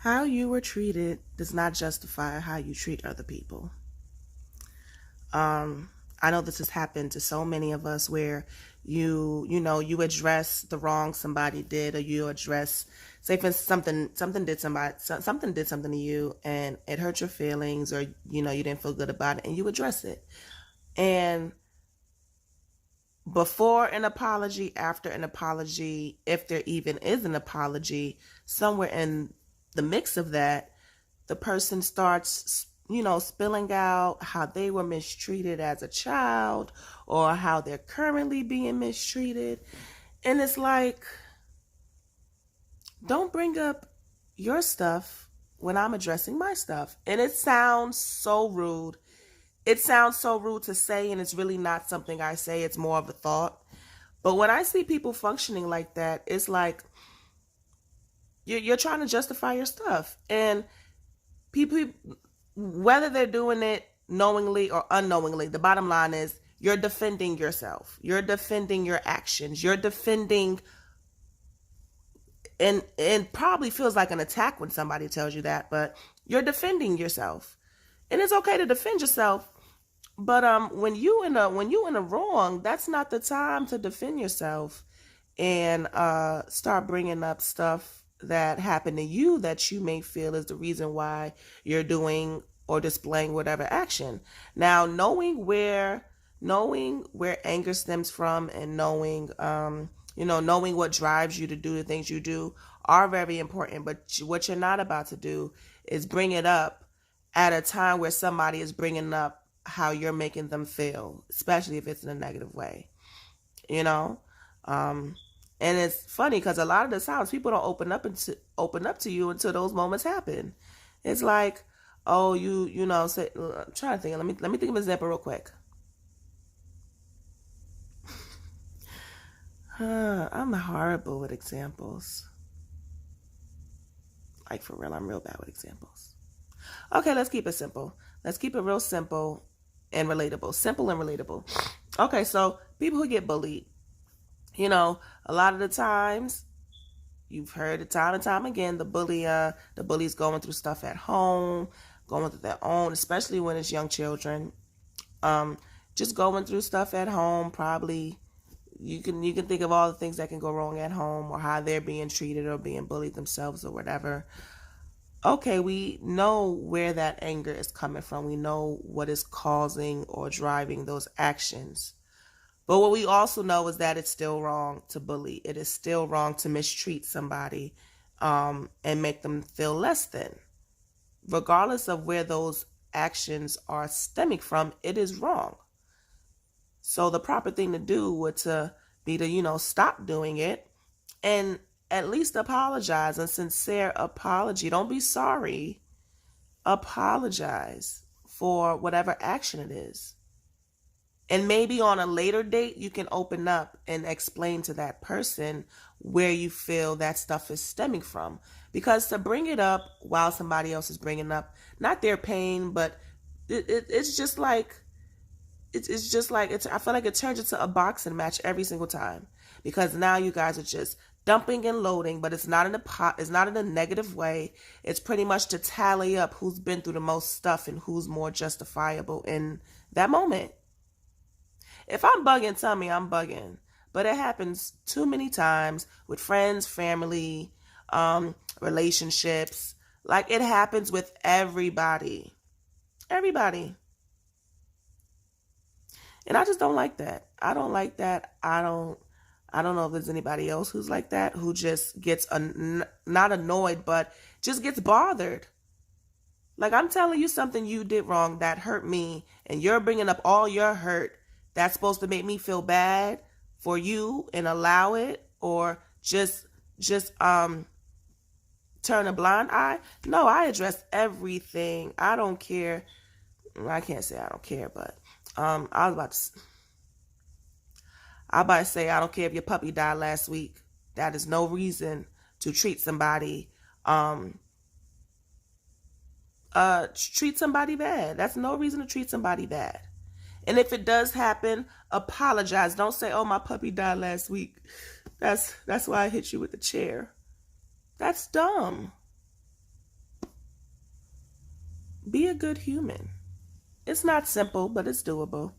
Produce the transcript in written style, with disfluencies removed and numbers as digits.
How you were treated does not justify how you treat other people. I know this has happened to so many of us where you address the wrong somebody did, or you address, say for instance, something did something to you and it hurt your feelings, or you didn't feel good about it, and you address it. And before an apology, after an apology, if there even is an apology, somewhere in the mix of that, the person starts, spilling out how they were mistreated as a child, or how they're currently being mistreated. And it's like, don't bring up your stuff when I'm addressing my stuff. And it sounds so rude. It sounds so rude to say, and it's really not something I say. It's more of a thought. But when I see people functioning like that, it's like you're trying to justify your stuff. And people, whether they're doing it knowingly or unknowingly, the bottom line is you're defending yourself. You're defending your actions. You're defending, and probably feels like an attack when somebody tells you that, but you're defending yourself. And it's okay to defend yourself, but when you in a wrong, that's not the time to defend yourself and start bringing up stuff that happened to you that you may feel is the reason why you're doing or displaying whatever action. Now, knowing where anger stems from, and knowing what drives you to do the things you do are very important. But what you're not about to do is bring it up at a time where somebody is bringing up how you're making them feel, especially if it's in a negative way, and it's funny because a lot of the times people don't open up to you until those moments happen. It's like, oh, say, I'm trying to think. Let me think of an example real quick. I'm horrible with examples. Like, for real, I'm real bad with examples. Okay, let's keep it simple. Let's keep it real simple and relatable. Simple and relatable. Okay, so people who get bullied, a lot of the times, you've heard it time and time again, the bully's going through stuff at home, going through their own, especially when it's young children, just going through stuff at home. Probably you can think of all the things that can go wrong at home, or how they're being treated or being bullied themselves or whatever. Okay, we know where that anger is coming from. We know what is causing or driving those actions. But what we also know is that it's still wrong to bully. It is still wrong to mistreat somebody and make them feel less than. Regardless of where those actions are stemming from, it is wrong. So the proper thing to do would be to, stop doing it and at least apologize. A sincere apology. Don't be sorry. Apologize for whatever action it is. And maybe on a later date, you can open up and explain to that person where you feel that stuff is stemming from. Because to bring it up while somebody else is bringing up, not their pain, but it's just like, I feel like it turns into a boxing match every single time. Because now you guys are just dumping and loading, but it's not in a negative way. It's pretty much to tally up who's been through the most stuff and who's more justifiable in that moment. If I'm bugging, tell me I'm bugging. But it happens too many times with friends, family, relationships. Like, it happens with everybody. Everybody. And I just don't like that. I don't like that. I don't know if there's anybody else who's like that, who just gets not annoyed, but just gets bothered. Like, I'm telling you something you did wrong that hurt me, and you're bringing up all your hurt. That's supposed to make me feel bad for you and allow it, or just turn a blind eye. No, I address everything. I don't care. I can't say I don't care, but I was about to say, I don't care if your puppy died last week. That is no reason to treat somebody bad. That's no reason to treat somebody bad. And if it does happen, apologize. Don't say, oh, my puppy died last week. That's why I hit you with the chair. That's dumb. Be a good human. It's not simple, but it's doable.